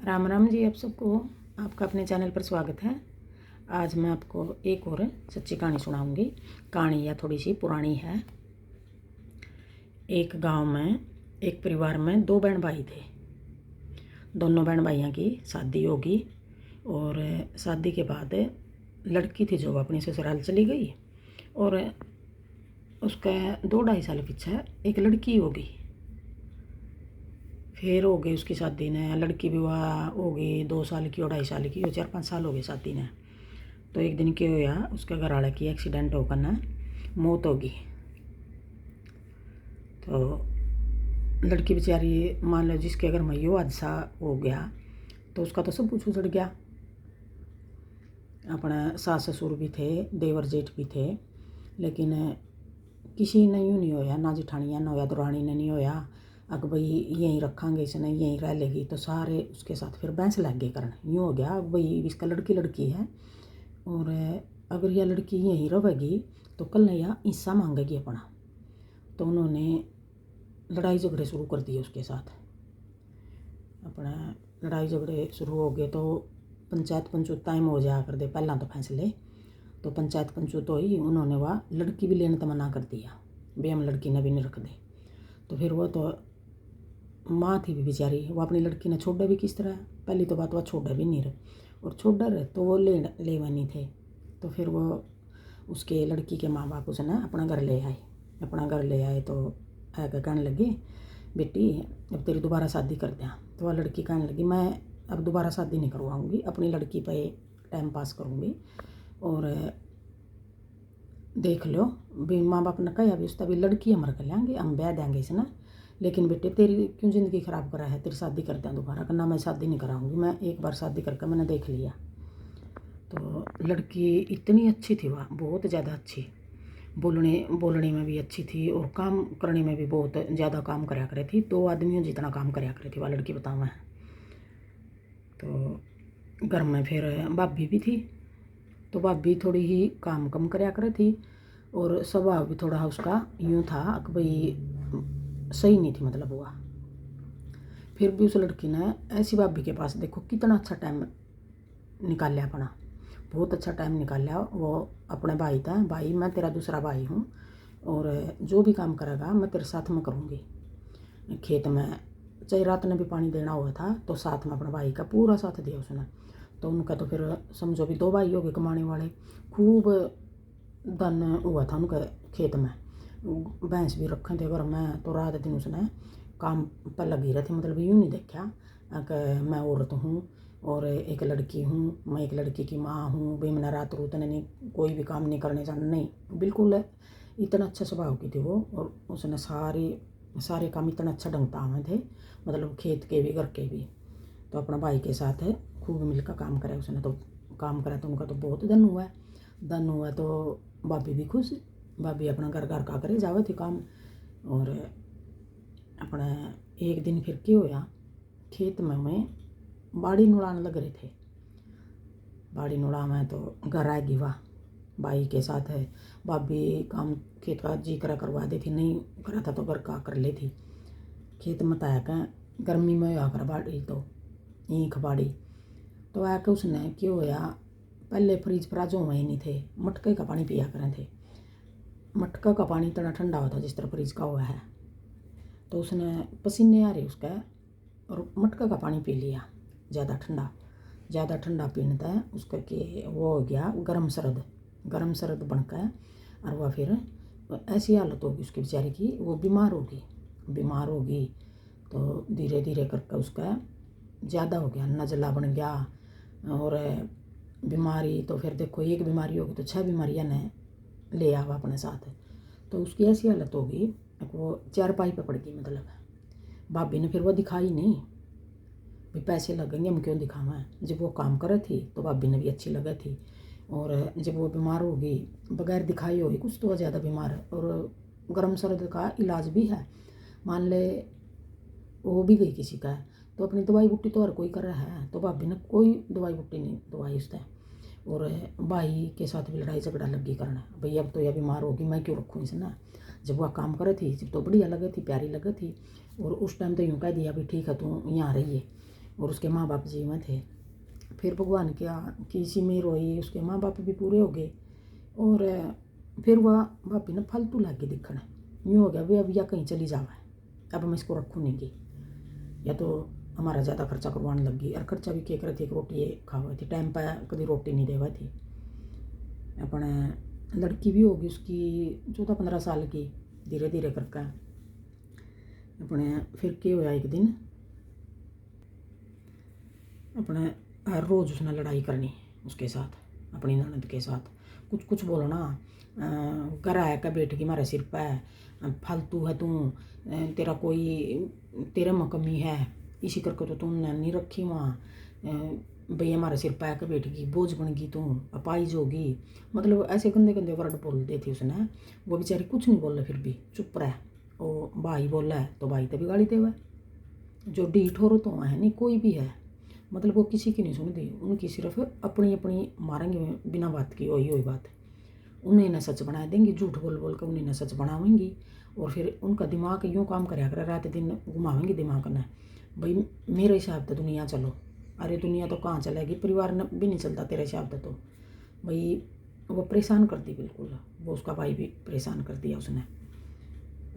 राम राम जी। आप सबको आपका अपने चैनल पर स्वागत है। आज मैं आपको एक और सच्ची कहानी सुनाऊंगी। कहानी या थोड़ी सी पुरानी है। एक गांव में एक परिवार में दो बहन भाई थे। दोनों बहन भाइयों की शादी होगी और शादी के बाद लड़की थी जो अपनी ससुराल चली गई और उसका 2-2.5 साल पीछे एक लड़की होगी। फिर हो गई उसकी शादी ने, लड़की विवाह हो गई 2 साल की और 2.5 साल की और 4-5 साल हो गए शादी ने। तो एक दिन क्या हुआ, उसके घर वाले की एक्सीडेंट होकर ना मौत होगी। तो लड़की बेचारी, मान लो जिसके घर में यो हादसा हो गया तो उसका तो सब कुछ उजड़ गया। अपना सास ससुर भी थे, देवर जेठ भी थे, लेकिन किसी ने यूँ नहीं होया, ना जिठानिया ने होया, दुरानी ने नहीं होया अग भाई यहीं रखेंगे इसने, यहीं रह लेगी। तो सारे उसके साथ फिर बहस लग गए करने। यूँ हो गया भाई इसका लड़की लड़की है और अगर यह लड़की यहीं रहेगी तो कल न यह हिस्सा मांगेगी अपना। तो उन्होंने लड़ाई झगड़े शुरू कर दिए उसके साथ। अपना लड़ाई झगड़े शुरू हो गए तो पंचायत पंचूत टाइम हो जाया कर दे पहला तो फैसले। तो पंचायत पंचूत हो ही उन्होंने वह लड़की भी लेने तो मना कर दिया, भी हम लड़की ने भी नहीं रख दे। तो फिर वो तो माँ थी भी बेचारी, वो अपनी लड़की ने छोड़ा भी किस तरह। पहली तो बात वह छोड़ा भी नहीं रहे और छोड़ा रहे तो वो ले नहीं थे। तो फिर वो उसके लड़की के माँ बाप उसने अपना घर ले आए। तो आकर कहने लगे बेटी अब तेरी दोबारा शादी कर दें। तो वह लड़की कहने लगी मैं अब दोबारा शादी नहीं करवाऊँगी, अपनी लड़की पे टाइम पास करूँगी और देख लो भी माँ बाप ने कहा भी उसका भी लड़की हम रख लेंगे, हम ब्याह देंगे इसने, लेकिन बेटे तेरी क्यों ज़िंदगी ख़राब करा है, तेरी शादी कर दें दोबारा। करना मैं शादी नहीं कराऊंगी, मैं एक बार शादी करके मैंने देख लिया। तो लड़की इतनी अच्छी थी, वह बहुत ज़्यादा अच्छी, बोलने में भी अच्छी थी और काम करने में भी बहुत ज़्यादा काम कराया करे थी। 2 आदमियों जितना काम कराया करे थी वह लड़की, बताऊँ मैं। तो घर में फिर भाभी भी थी, तो भाभी थोड़ी ही काम कम कराया करे थी और स्वभाव भी थोड़ा उसका यूँ था कि भाई सही नहीं थी, मतलब हुआ। फिर भी उस लड़की ने ऐसी भाभी के पास देखो कितना अच्छा टाइम निकाल अपना, बहुत अच्छा टाइम निकाला। वो अपने भाई था, भाई मैं तेरा दूसरा भाई हूँ और जो भी काम करेगा मैं तेरे साथ में करूँगी। खेत में चाहे रात ने भी पानी देना हुआ था तो साथ में अपने भाई का पूरा साथ दिया उसने। तो उनका तो फिर समझो भी 2 भाई हो गए कमाने वाले, खूब धन हुआ था उनके खेत में। भैंस भी रखे थे घर में, तो रात दिन उसने काम पर लगी रहती। मतलब यूँ नहीं देखा कि मैं औरत हूँ और एक लड़की हूँ, मैं एक लड़की की माँ हूँ भाई मैंने रात रूत नहीं कोई भी काम नहीं करने जाना, नहीं, बिल्कुल इतना अच्छा स्वभाव की थी वो। और उसने सारे काम इतना अच्छा ढंग आवे थे, मतलब खेत के भी घर के भी। तो अपना भाई के साथ खूब मिलकर काम करा उसने। तो काम करा तो उनका तो बहुत धन हुआ तो भाभी भी खुश, भाभी अपना घर का करे जावे थी काम। और अपना एक दिन फिर क्या होया, खेत में मैं बाड़ी नुड़ाने लग रहे थे। बाड़ी नुड़ा में तो घर आएगी वाह भाई के साथ है। भाभी काम खेत का जी करा करवा देती, नहीं करा था तो घर का कर लेती। खेत में ताया का गर्मी में आकर बाड़ी तो ईख बाड़ी। तो आके उसने क्यों होया, पहले फ्रिज फ्राजों में ही नहीं थे, मटके का पानी पिया करें थे। मटका का पानी इतना ठंडा होता जिस तरह फ्रिज का हुआ है। तो उसने पसीने आ रहे उसका और मटका का पानी पी लिया ज़्यादा ठंडा पीने था उसका कि वो हो गया गरम सरद बनकर। और वह फिर ऐसी हालत होगी उसकी बेचारी की, वो बीमार होगी। तो धीरे धीरे करके उसका ज़्यादा हो गया, नज़ला बन गया और बीमारी। तो फिर देखो एक बीमारी होगी तो 6 बीमारियाँ ने ले आवा अपने साथ। तो उसकी ऐसी हालत होगी वो चारपाई पे पड़ गई। मतलब भाभी ने फिर वो दिखाई नहीं, भी पैसे लगेंगे हम क्यों दिखावा। जब वो काम करे थी तो भाभी ने भी अच्छी लगी थी और जब वो बीमार होगी बगैर दिखाई होगी कुछ तो ज़्यादा बीमार है और गर्म सर्द का इलाज भी है, मान ले वो भी गई किसी का तो अपनी दवाई बूटी तो हर कोई कर रहा है। तो भाभी ने कोई दवाई बूटी नहीं दवाई उसने। और भाई के साथ भी लड़ाई झगड़ा लगी करना, भाई अब तो यह बीमार होगी मैं क्यों रखूँ इसे ना। जब वह काम करे थी जब तो बढ़िया लगी थी, प्यारी लगी थी। और उस टाइम तो यूँ कह दिया भी ठीक है तू यहाँ रहिए और उसके माँ बाप जीवन थे। फिर भगवान क्या की इसी में रोई, उसके माँ बाप भी पूरे हो गए। और फिर वह भाभी ने फालतू लागे दिखने, यूँ हो गया भी अब या कहीं चली जावा, अब मैं इसको रखूँ नहीं की, या तो हमारा ज़्यादा खर्चा करवाने लगी। और खर्चा भी क्या करे थी, एक रोटी खावा थी टाइम पर, कभी रोटी नहीं देवा थी। अपने लड़की भी होगी उसकी 14-15 साल की, धीरे धीरे करके अपने फिर क्या हुआ एक दिन, अपने हर रोज़ उसने लड़ाई करनी उसके साथ, अपनी ननद के साथ, कुछ कुछ बोलना। घर आया का बैठ की मारे सिर पे, फालतू है तू, तेरा कोई तेरे में कमी है, इसी करके तो तूने नहीं रखी वहाँ, भैया हमारे सिर पे आकर बैठ गई, बोझ बन गई तू, अपाइज होगी। मतलब ऐसे गंदे गंदे वर्ड बोल दी थी उसने। वो बेचारी कुछ नहीं बोल रहे, फिर भी चुप रहा। वो भाई बोला है तो भाई तभी गाली देवा, जो डीठ हो तो है नहीं कोई भी है, मतलब वो किसी की नहीं सुनती, उनकी सिर्फ अपनी अपनी मारेंगे बिना बात की, वही बात। उन्हें ना सच बना देंगी, झूठ बोल बोल कर उन्हें ना सच बनावेंगी। और फिर उनका दिमाग यूँ काम कराया कर, रात दिन घुमावेंगी दिमाग ने, भाई मेरे हिसाब से दुनिया चलो। अरे दुनिया तो कहाँ चलेगी, परिवार भी नहीं चलता तेरे हिसाब से तो। भाई वो परेशान कर दी बिल्कुल, वो उसका भाई भी परेशान कर दिया उसने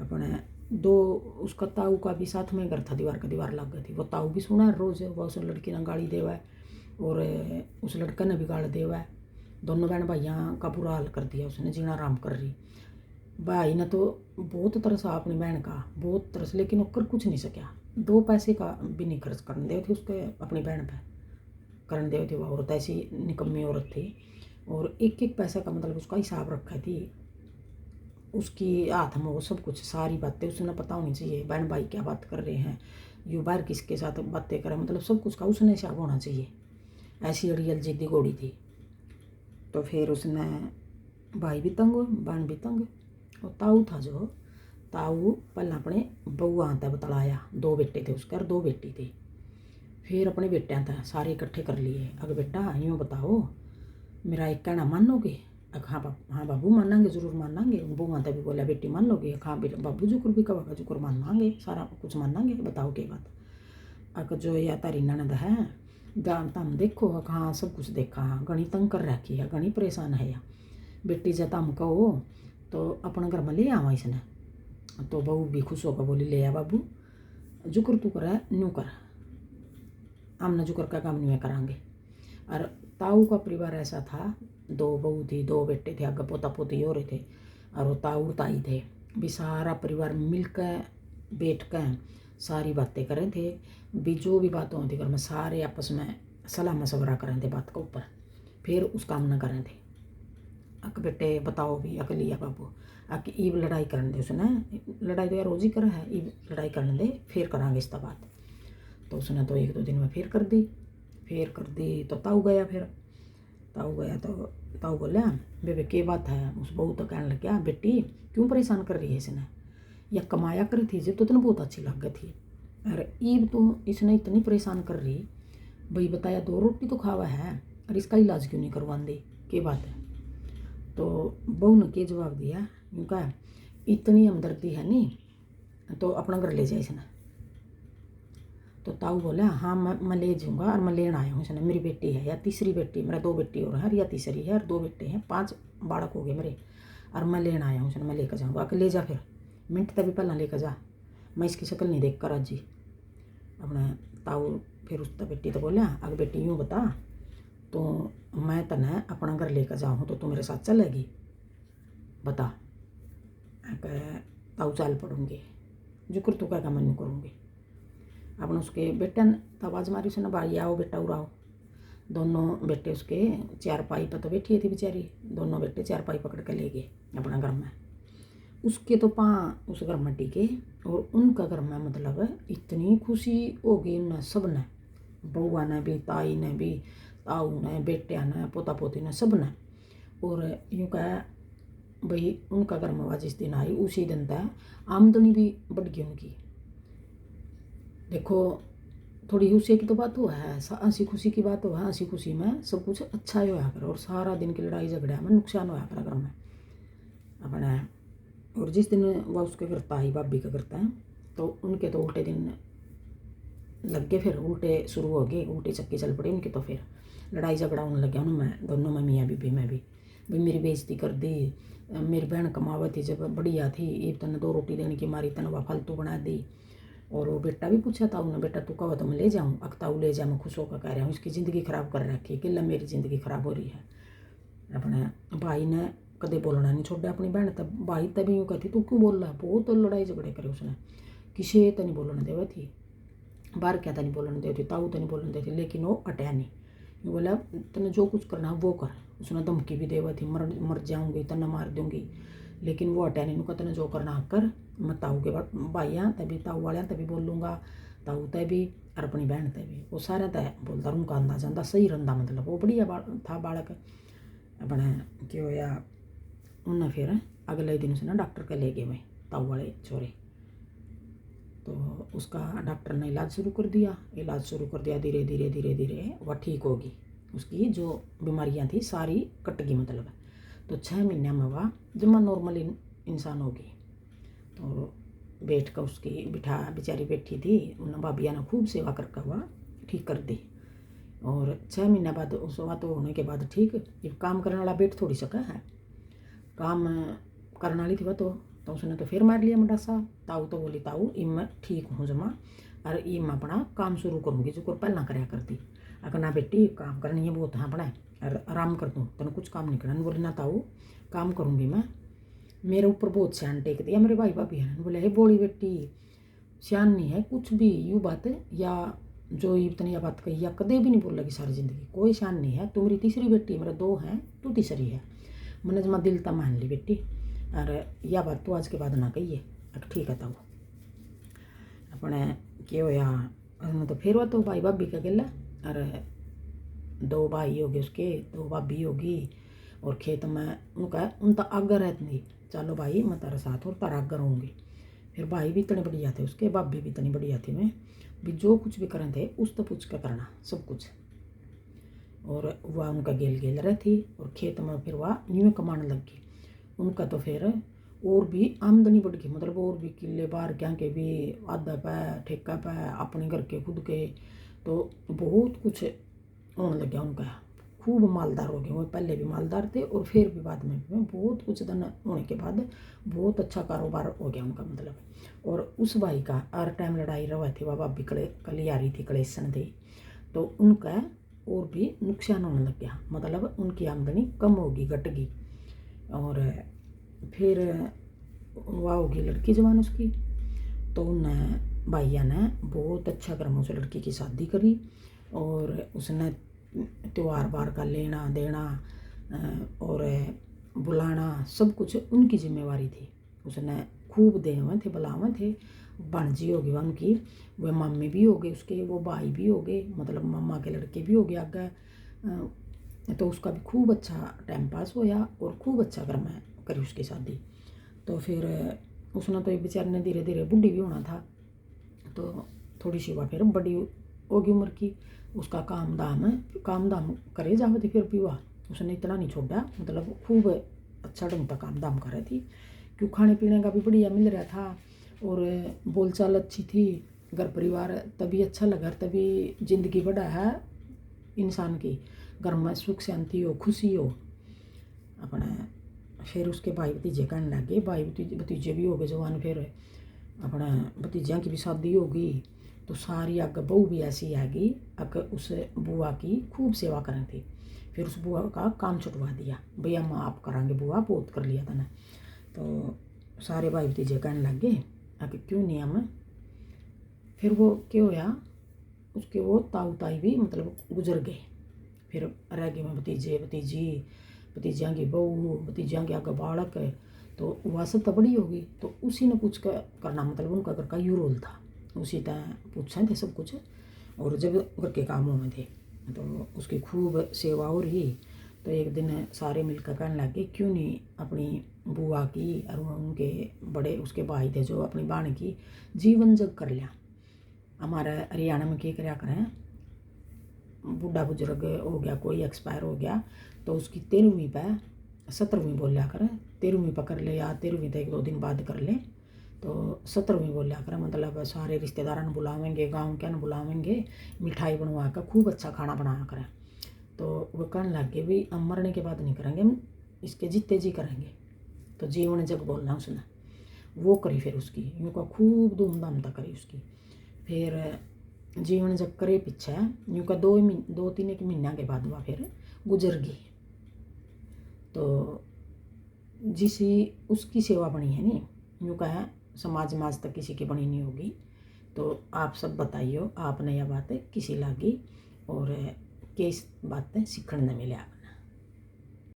अपने दो। उसका ताऊ का भी साथ में घर था, दीवार का दीवार लग गई थी, वो ताऊ भी सुना है रोज़, वो उस लड़की ने गाली देवा है और उस लड़के ने भी गाल देवा है। दोनों बहन भाइयों का बुरा हाल कर दिया उसने, जीना आराम कर रही। भाई ने तो बहुत तरसा अपनी बहन का, बहुत तरस, लेकिन वो कर कुछ नहीं सका। 2 पैसे का भी नहीं खर्च करने दे थे उसके अपनी बहन पे, करने दे थे। वो औरत ऐसी निकम्मी औरत थी, और एक एक पैसा का मतलब उसका हिसाब रखा थी उसकी हाथ में, वो सब कुछ सारी बातें उसने पता होनी चाहिए, बहन भाई क्या बात कर रहे हैं, यू बाहर किसके साथ बातें करें, मतलब सब कुछ का उसने हिसाब होना चाहिए। ऐसी अड़ियल जिद्दी घोड़ी थी। तो फिर उसने भाई भी तंग, बहन भी तंग। और ताऊ था जो, ताऊ पहले अपने बउआ तक बतलाया, 2 बेटे थे उसके और 2 बेटी थी। फिर अपने बेटियां था सारे इकट्ठे कर लिए, अगर बेटा यूँ बताओ मेरा एक कहना मानोगे? हाँ हाँ बाबू मानांगे, जरूर मानांगे। बहू माता भी बोला बेटी मान लोगे? हाँ बेटा बाबू जुकुर भी कहा जुकुर मानांगे, सारा कुछ मानांगे, बताओ क्या बात। अक जो या तारी ननद है तम देखो, हाँ सब कुछ देखा, हाँ घनी तंग कर रखी है, घनी परेशान है या बेटी जब तम कहो तो अपने घर में ले आवा इसने। तो बहू भी खुश होकर बोली ले आ बाबू, जुकुर तू कर न्यू कर, हमने जुकुर का काम नहीं करांगे। और ताऊ का परिवार ऐसा था, 2 बहू थी, 2 बेटे थे, आगे पोता पोती हो रहे थे, और वो ताऊ ताई थे भी, सारा परिवार मिलकर बैठ कर सारी बातें कर रहे थे भी, जो भी बात होती घर में सारे आपस में सलाह मशवरा कर रहे थे बात के ऊपर, फिर उस काम न कर रहे थे। अक बेटे बताओ भी, अक लिया बाबू, अक ईब लड़ाई करने दे उसने, लड़ाई तो यार रोज ही कर है, ईब लड़ाई करने दे फिर करांगे इसका बात। तो उसने तो 1-2 दिन में फिर कर दी तो ताऊ गया। फिर ताऊ गया तो ताऊ बोला बेबे क्या बात है, उस बहू तो कहने लग गया बेटी क्यों परेशान कर रही है इसने, या कमाया करी थी जब तो तेने बहुत अच्छी लग गई थी, अरे ईब तो इसने इतनी परेशान कर रही, भाई बताया 2 रोटी तो खावा है और इसका इलाज क्यों नहीं करवा दी, क्या बात है। तो बहू ने क्या जवाब दिया, यूँ कहा इतनी हमदर्दी है नहीं तो अपना घर ले जाए इसने। तो ताऊ बोला हाँ मैं ले जाऊँगा, और मैं लेना आया हूँ इसने, मेरी बेटी है या तीसरी बेटी, मेरा 2 बेटी और है, या तीसरी है और 2 बेटे हैं, 5 बालक हो गए मेरे, और मैं लेना आया हूँ इसने, मैं लेकर जाऊँगा। ले जा फिर, मिनट तभी पहला लेकर जा, मैं इसकी शक्ल नहीं देख कर आज जी अपने। ताऊ फिर उस बेटी तो बोला अगर बेटी यूँ बता तो मैं तने अपना घर लेकर जाऊँ तो तू मेरे साथ चलेगी, बता। ताऊ चाल पड़ूँगी, जुक्र तू क्या मैं करूँगी। अपन उसके बेटे ने आवाज़ मारी उसने, भाई आओ बेटा उड़ाओ। दोनों बेटे उसके 4पाई पर तो बैठी थी बेचारी, दोनों बेटे 4पाई पकड़ के ले गए अपना घर में। उसके तो उस घर में टिके, और उनका घर में मतलब इतनी खुशी हो गई उन सब ने, बउआ ने भी, ताई ने भी, ताऊ ने, बेटिया ने, पोता पोती ने, सब ने। और यूँ कह भाई उनका घर में जिस दिन आई उसी दिन तक आमदनी भी बढ़ गई उनकी। देखो थोड़ी खुशी की तो बात हुआ है, हंसी खुशी की बात हुआ है, हंसी खुशी में सब कुछ अच्छा ही होया कर, और सारा दिन की लड़ाई झगड़ा में नुकसान होया कर घर में अपने। और जिस दिन वह उसके करता है भाभी का करता है तो उनके तो उल्टे दिन लग गए, फिर उल्टे शुरू हो गए, उल्टी चक्की चल पड़ी उनकी। तो फिर लड़ाई झगड़ा होने लग गया उनमें, दोनों में, मियाँ बीबी में भी। भाई मेरी बेइज्जती कर दी, मेरी बहन कमावत थी जब बढ़िया थी, एक तने 2 रोटी देने की मारी तने वह फालतू बना दी। और वो बेटा भी पूछा था उन्होंने, बेटा तू कहो तो मैं ले जाऊँ, अकताऊ ले जा, मैं खुश होकर कह रहा हूँ, इसकी ज़िंदगी ख़राब कर रखी है, कि मेरी ज़िंदगी ख़राब हो रही है। अपने भाई ने कदे बोलना नहीं छोड़ा अपनी बहन, तब भाई तभी यूँ कहती तू क्यों बोल रहा है, बहुत तो लड़ाई झगड़े करे उसने, किसी तो नहीं बोलने देवे थी, बाहर क्या तो नहीं बोलने देती, ताऊ तो नहीं बोलने देती, लेकिन वो अटया नहीं, बोला तने जो कुछ करना वो कर। उसने धमकी भी देवा थी, मर जाऊँगी, तने मार दूँगी, लेकिन वो अटया नहीं, उनका तने जो करना कर। मैं ताऊ के भाई हाँ तभी, ताऊ वाले तभी बोल लूँगा, ताऊ तय भी और अपनी बहन तय भी, वो सारे तय बोलता उनका अंदाजा अंदा सही रहा, मतलब वो बढ़िया था बालक। अपने क्यों होया उन्हें फिर अगले दिन उसने डॉक्टर के ले गए वहीं ताऊ वाले छोरे। तो उसका डॉक्टर ने इलाज शुरू कर दिया, धीरे धीरे धीरे धीरे वह ठीक होगी, उसकी जो बीमारियां थी सारी कट गई मतलब। तो 6 महीने में वह जमा नॉर्मल इंसान होगी। तो बैठ कर उसकी बिठा, बेचारी बैठी थी, उन भाभिया ने खूब सेवा करके वह ठीक कर दी। और 6 महीने बाद उस तो होने के बाद ठीक, जब काम करने वाला बैठ थोड़ी सका है, काम करने वाली थी वह तो उसने तो फिर मार लिया मुंडासा। ताऊ तो बोली ताऊ इम मैं ठीक हूँ जमा, और इम अपना काम शुरू करूँगी जो को पहला कराया करती। अगर ना बेटी काम करनी है बहुत हाँ अपना, और आराम कर दूँ तेन कुछ काम नहीं करना। बोली ना ताऊ काम करूँगी मैं, मेरे ऊपर बहुत सियान टेक दिया मेरे भाई भाभी है। बोले हे बोली बेटी सियान नहीं है कुछ भी, यूँ बात या जो इतनी यह बात कही या कदे भी नहीं बोल लगी सारी ज़िंदगी, कोई शान नहीं है, तू मेरी तीसरी बेटी, मेरे 2 हैं, तू तीसरी है। मैंने जमा दिल तक मान ली बेटी, और यह बात तो आज के बाद ना कही है। ठीक है तब अपने क्या होया, उन्होंने तो फिर वह तो भाई भाभी का गिला, और 2 भाई हो गए उसके, 2 भाभी होगी, और खेत में उनका उन तक आगर रहती, चलो भाई मैं तेरे साथ और तारा आगर होंगी। फिर भाई भी इतने बढ़िया थे उसके, भाभी भी इतनी बढ़िया थी, मैं भी जो कुछ भी करें थे उस तो पूछ कर करना सब कुछ। और वह उनका गेल गेल रहती, और खेत में फिर वह यूँ कमाने लग गई। उनका तो फिर और भी आमदनी बढ़ गई, मतलब और भी किले बाहर क्या के भी, आधा पै ठेका पै अपने घर के खुद के, तो बहुत कुछ होने लग गया उनका, खूब मालदार हो गए। वो पहले भी मालदार थे और फिर भी बाद में भी बहुत कुछ धन होने के बाद बहुत अच्छा कारोबार हो गया उनका मतलब। और उस भाई का हर टाइम लड़ाई रवा थी, वह भाभी कलियारी थी, कलेसन थी, तो उनका और भी नुकसान होने लग गया, मतलब उनकी आमदनी कम होगी, घट गई। और फिर वह होगी लड़की जवान उसकी, तो उन भाइया ने बहुत अच्छा कर्म उस लड़की की शादी करी, और उसने त्यौहार बार का लेना देना और बुलाना सब कुछ उनकी जिम्मेवारी थी। उसने खूब दे हुए थे, बुलावे थे, भांजी हो गई उनकी, वह मम्मी भी हो गए उसके, वो भाई भी हो गए, मतलब मम्मा के लड़के भी हो गए आगे। तो उसका भी खूब अच्छा टाइम पास होया, और खूब अच्छा कर्म करी उसकी शादी। तो फिर उसने तो एक बेचारे ने धीरे धीरे बुढ़ी भी होना था, तो थोड़ी सी वह फिर बड़ी होगी उम्र की, उसका काम दाम करे जावे थी, फिर भी वह उसने इतना नहीं छोड़ा, मतलब खूब अच्छा ढंग का काम दाम करे थी, क्यों खाने पीने का भी बढ़िया मिल रहा था, और बोलचाल अच्छी थी, घर परिवार तभी अच्छा लगा, तभी जिंदगी बड़ा है इंसान की, घर में सुख शांति हो, खुशी हो अपने। फिर उसके भाई भतीजे कहने लगे, भाई भतीजे भी हो गए जवान, फिर अपना भतीजियाँ की भी शादी होगी, तो सारी अग बहू भी ऐसी आएगी, अग उस बुआ की खूब सेवा करें थी। फिर उस बुआ का काम छुटवा दिया, भैया हम आप करांगे बुआ, बहुत कर लिया था ना। तो सारे भाई भतीजे कहने लगे अगर क्यों नहीं हम। फिर वो क्या होया, उसके वो ताऊ ताई भी मतलब गुजर गए, फिर रह गए में भतीजे भतीजी, भतीजियाँ की बहू, भतीजियाँ के आगे बालक, तो वह सब तो बड़ी होगी, तो उसी ने पूछ कर करना, मतलब उनका घर का यू रोल था, उसी तरह पूछे थे सब कुछ। और जब घर के कामों में थे तो उसकी खूब सेवा हो रही, तो एक दिन सारे मिलकर कहने लगे क्यों नहीं अपनी बुआ की और उनके बड़े उसके भाई थे जो अपनी बहन की जीवन जग कर लिया। हमारे हरियाणा में क्या कराया करें, बूढ़ा बुजुर्ग हो गया कोई एक्सपायर हो गया, तो उसकी 13वीं पे 17वीं बोल लिया करें, 13वीं पकड़ ले या 13वीं तो 1-2 दिन बाद कर ले, तो 17वीं बोलिया कर, मतलब सारे रिश्तेदारों बुलावेंगे, गाँव के बुलावेंगे, मिठाई बनवा कर खूब अच्छा खाना बनाया करें। तो वो कहने लग गए भी हम मरने के बाद नहीं करेंगे, हम इसके जीते जी करेंगे। तो जीवन जग बोलना उसने, वो करी फिर उसकी यूँ का खूब धूमधाम तक करी उसकी। फिर जीवन जग करे पीछे यूँ का 2-3 एक महीना के बाद वह फिर गुजर गई। तो जिसी उसकी सेवा बनी है नी, यूँ कहें समाज तक किसी की बनी नहीं होगी। तो आप सब बताइयो आपने यह बात किसी लागी और किस बातें सीखने मिला।